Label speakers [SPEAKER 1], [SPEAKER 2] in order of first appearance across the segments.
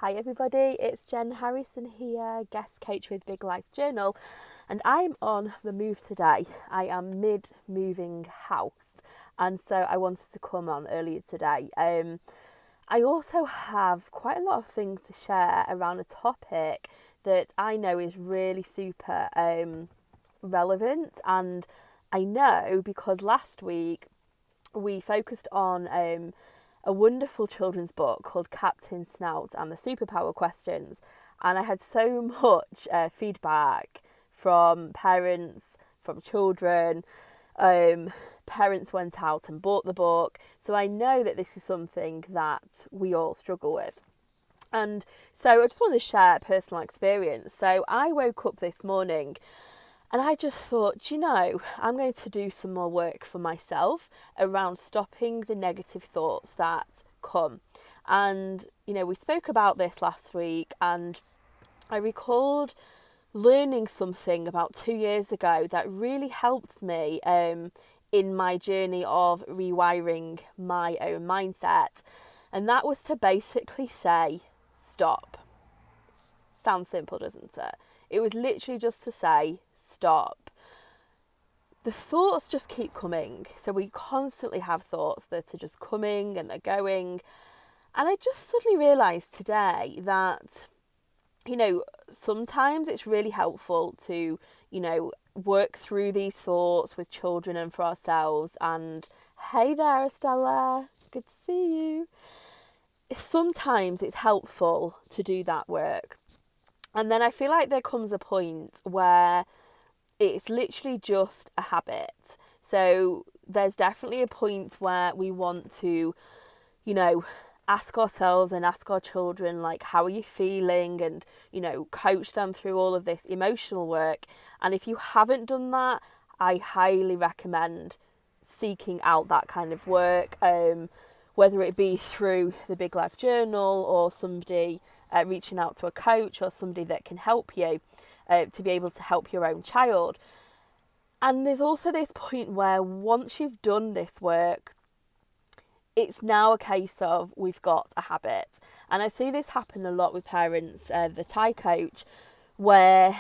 [SPEAKER 1] Hi everybody, it's Jen Harrison here, guest coach with Big Life Journal, and I'm on the move today. I am mid-moving house, and so I wanted to come on earlier today. I also have quite a lot of things to share around a topic that I know is really super relevant, and I know because last week we focused on a wonderful children's book called Captain Snout and the Superpower Questions. And I had so much feedback from parents, from children. Parents went out and bought the book. So I know that this is something that we all struggle with. And so I just wanted to share a personal experience. So I woke up this morning and I just thought, I'm going to do some more work for myself around stopping the negative thoughts that come. And, we spoke about this last week, and I recalled learning something about 2 years ago that really helped me in my journey of rewiring my own mindset. And that was to basically say, stop. Sounds simple, doesn't it? It was literally just to say, stop. The thoughts just keep coming. So we constantly have thoughts that are just coming and they're going. And I just suddenly realised today that, sometimes it's really helpful to, work through these thoughts with children and for ourselves. And hey there, Estella, good to see you. Sometimes it's helpful to do that work. And then I feel like there comes a point where it's literally just a habit. So there's definitely a point where we want to, ask ourselves and ask our children, like, how are you feeling? And, coach them through all of this emotional work. And if you haven't done that, I highly recommend seeking out that kind of work, whether it be through the Big Life Journal or somebody reaching out to a coach or somebody that can help you. To be able to help your own child. And there's also this point where once you've done this work, it's now a case of we've got a habit. And I see this happen a lot with parents that I coach, where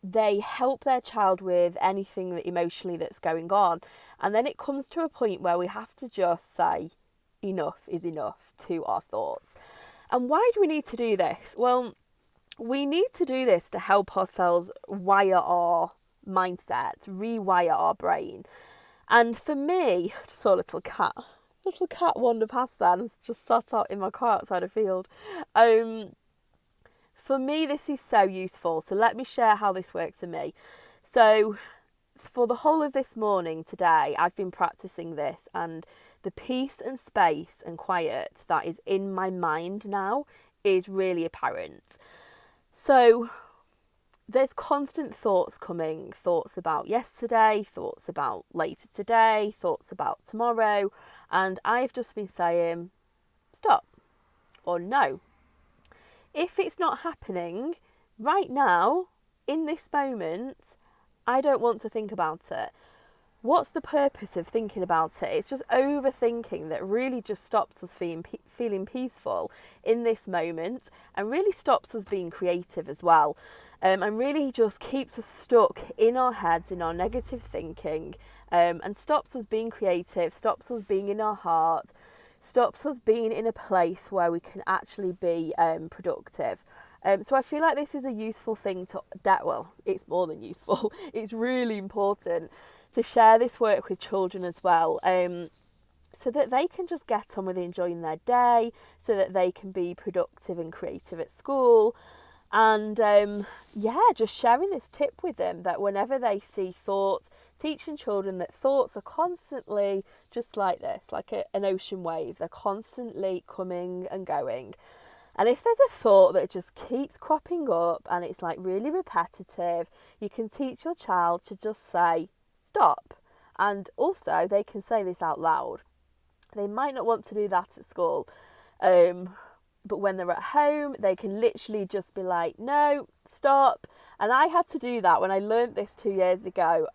[SPEAKER 1] they help their child with anything that emotionally that's going on. And then it comes to a point where we have to just say, enough is enough to our thoughts. And why do we need to do this? Well, we need to do this to help ourselves wire our mindset, rewire our brain. And for me, I just saw a little cat wander past then and just sat out in my car outside a field. For me, this is so useful. So let me share how this works for me. So for the whole of this morning today, I've been practicing this, and the peace and space and quiet that is in my mind now is really apparent. So there's constant thoughts coming, thoughts about yesterday, thoughts about later today, thoughts about tomorrow, and I've just been saying, stop, or no. If it's not happening right now, in this moment, I don't want to think about it. What's the purpose of thinking about it? It's just overthinking that really just stops us feeling peaceful in this moment, and really stops us being creative as well. And really just keeps us stuck in our heads, in our negative thinking, and stops us being creative, stops us being in our heart, stops us being in a place where we can actually be productive. So I feel like this is a useful thing it's more than useful. It's really important to share this work with children as well, so that they can just get on with enjoying their day, so that they can be productive and creative at school. And just sharing this tip with them, that whenever they see thoughts, teaching children that thoughts are constantly just like this, like an ocean wave. They're constantly coming and going. And if there's a thought that just keeps cropping up and it's like really repetitive, you can teach your child to just say, stop. And also they can say this out loud. They might not want to do that at school, but when they're at home, they can literally just be like, no, stop. And I had to do that when I learnt this 2 years ago.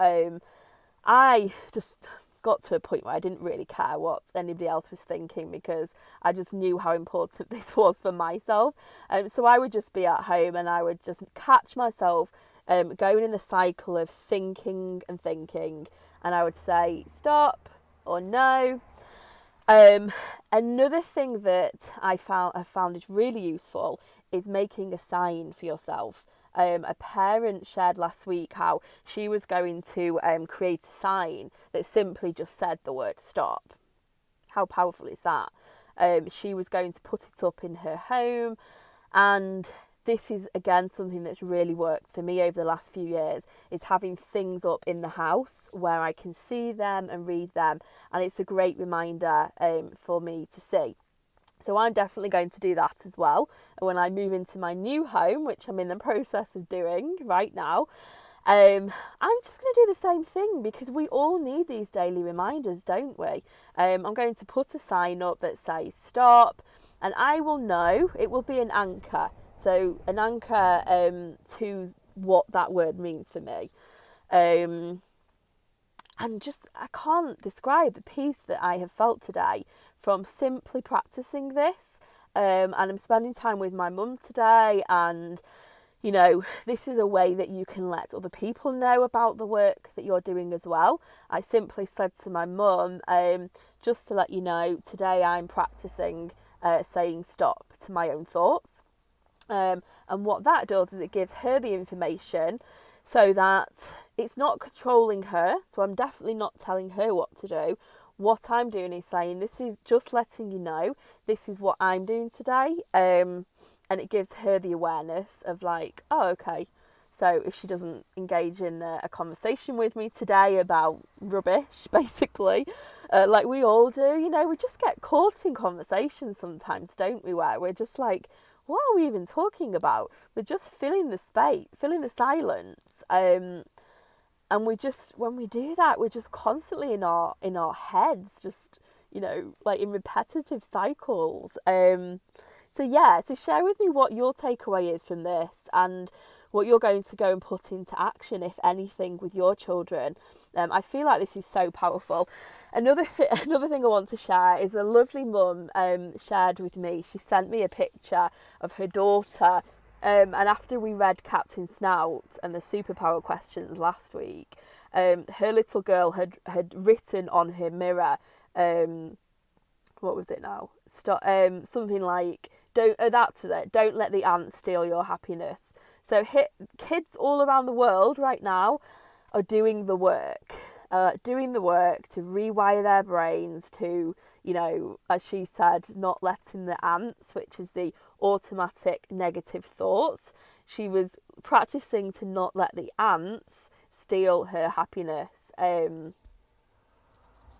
[SPEAKER 1] I just got to a point where I didn't really care what anybody else was thinking, because I just knew how important this was for myself. So I would just be at home and I would just catch myself going in a cycle of thinking and thinking, and I would say stop or no. Another thing that I found is really useful is making a sign for yourself. A parent shared last week how she was going to create a sign that simply just said the word stop. How powerful is that? She was going to put it up in her home, and this is again something that's really worked for me over the last few years, is having things up in the house where I can see them and read them, and it's a great reminder for me to see. So I'm definitely going to do that as well when I move into my new home, which I'm in the process of doing right now. I'm just going to do the same thing, because we all need these daily reminders, don't we? I'm going to put a sign up that says stop, and I will know, it will be an anchor. So an anchor to what that word means for me. And just, I can't describe the peace that I have felt today from simply practicing this. And I'm spending time with my mum today, and you know, this is a way that you can let other people know about the work that you're doing as well. I simply said to my mum, just to let you know, today I'm practicing saying stop to my own thoughts. And what that does is it gives her the information so that it's not controlling her. So I'm definitely not telling her what to do. What I'm doing is saying, this is just letting you know, this is what I'm doing today. And it gives her the awareness of like, oh, okay. So if she doesn't engage in a conversation with me today about rubbish, basically, like we all do, you know, we just get caught in conversations sometimes, don't we, where we're just like, what are we even talking about? We're just filling the space, filling the silence. And we just, when we do that, we're just constantly in our heads, just, you know, like in repetitive cycles. So share with me what your takeaway is from this, and what you're going to go and put into action, if anything, with your children. I feel like this is so powerful. Another thing I want to share is a lovely mum shared with me. She sent me a picture of her daughter, and after we read Captain Snout and the superpower questions last week, her little girl had written on her mirror, what was it now? Something like, that's with it. Don't let the ants steal your happiness. So kids all around the world right now are doing the work to rewire their brains to, you know, as she said, not letting the ants, which is the automatic negative thoughts. She was practicing to not let the ants steal her happiness. And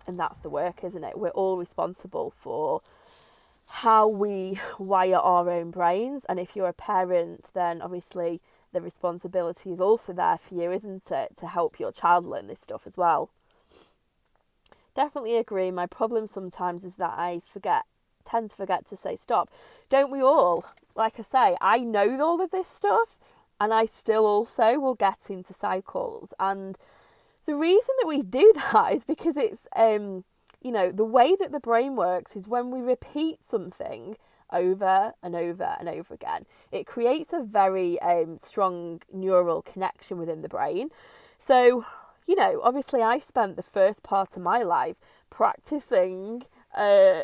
[SPEAKER 1] that's the work, isn't it? We're all responsible for how we wire our own brains, and if you're a parent, then obviously the responsibility is also there for you, isn't it, to help your child learn this stuff as well. Definitely agree. My problem sometimes is that I tend to forget to say stop. Don't we all? Like I say, I know all of this stuff, and I still also will get into cycles. And the reason that we do that is because it's you know, the way that the brain works is when we repeat something over and over and over again, it creates a very strong neural connection within the brain. So, you know, obviously I spent the first part of my life practicing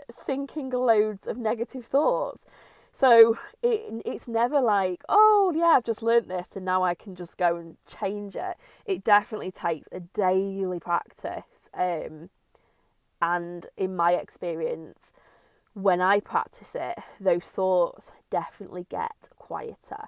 [SPEAKER 1] thinking loads of negative thoughts. So it's never like, oh yeah, I've just learnt this and now I can just go and change it. It definitely takes a daily practice. And in my experience, when I practice it, those thoughts definitely get quieter.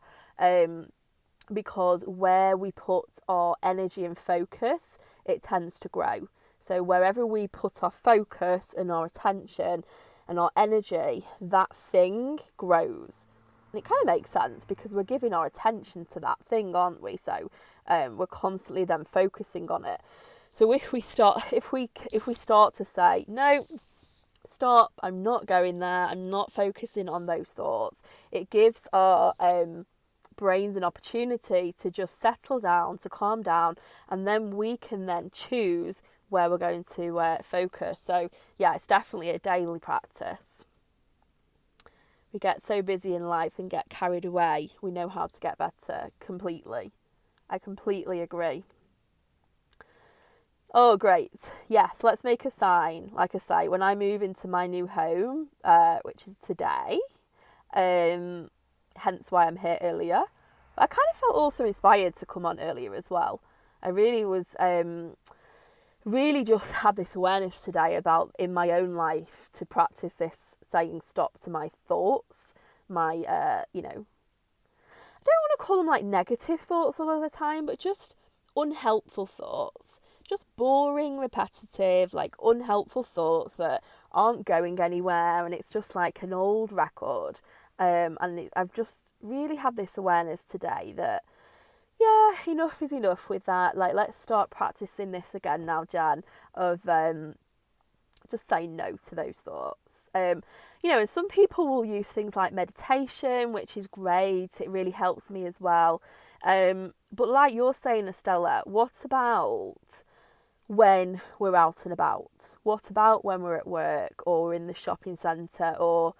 [SPEAKER 1] Because where we put our energy and focus, it tends to grow. So wherever we put our focus and our attention and our energy, that thing grows. And it kind of makes sense because we're giving our attention to that thing, aren't we? So we're constantly then focusing on it. So if we start to say, no, stop, I'm not going there, I'm not focusing on those thoughts, it gives our brains an opportunity to just settle down, to calm down, and then we can then choose where we're going to focus. So yeah, it's definitely a daily practice. We get so busy in life and get carried away. We know how to get better completely. I completely agree. Oh, great. Yes, let's make a sign. Like I say, when I move into my new home, which is today, hence why I'm here earlier. But I kind of felt also inspired to come on earlier as well. I really was, really just had this awareness today about in my own life to practice this saying stop to my thoughts, my, I don't want to call them like negative thoughts all of the time, but just unhelpful thoughts. Just boring, repetitive, like unhelpful thoughts that aren't going anywhere, and it's just like an old record. I've just really had this awareness today that, yeah, enough is enough with that. Like, let's start practicing this again now, Jan, of just saying no to those thoughts. And some people will use things like meditation, which is great. It really helps me as well. But like you're saying, Estella, what about when we're out and about? What about when we're at work or in the shopping centre or,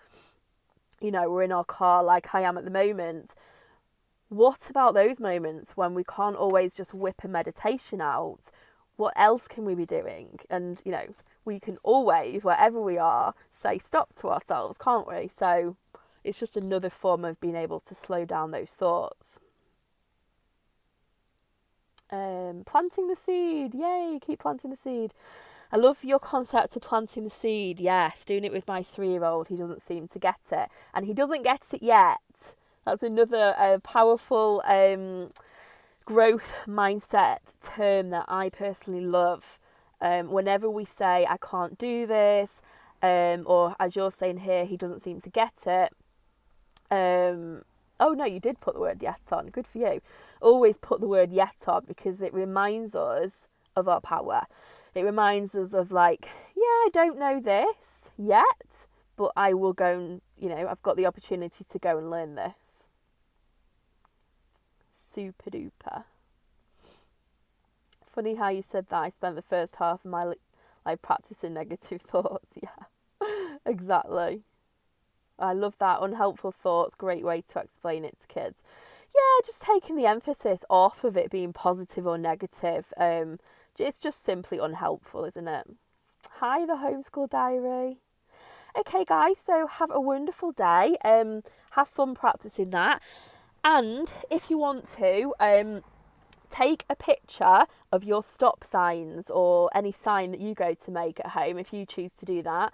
[SPEAKER 1] we're in our car like I am at the moment? What about those moments when we can't always just whip a meditation out? What else can we be doing? And, we can always, wherever we are, say stop to ourselves, can't we? So it's just another form of being able to slow down those thoughts. Planting the seed. Yay, keep planting the seed. I love your concept of planting the seed. Yes, doing it with my 3-year-old. He doesn't seem to get it. And he doesn't get it yet. That's another powerful growth mindset term that I personally love. Whenever we say, I can't do this, or as you're saying here, he doesn't seem to get it. Oh no, you did put the word yet on. Good for you. Always put the word yet on because it reminds us of our power. It reminds us of like, yeah, I don't know this yet, but I will go and, I've got the opportunity to go and learn this. Super duper. Funny how you said that. I spent the first half of my life practicing negative thoughts. Yeah, exactly. I love that. Unhelpful thoughts, great way to explain it to kids. Yeah, just taking the emphasis off of it being positive or negative. It's just simply unhelpful, isn't it? Hi, the Homeschool Diary. Okay, guys, so have a wonderful day. Have fun practicing that. And if you want to, take a picture of your stop signs or any sign that you go to make at home if you choose to do that.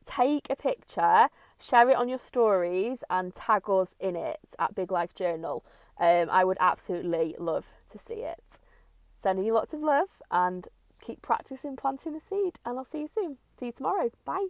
[SPEAKER 1] Take a picture, share it on your stories and tag us in it at Big Life Journal. I would absolutely love to see it. Sending you lots of love and keep practicing planting the seed, and I'll see you soon. See you tomorrow. Bye.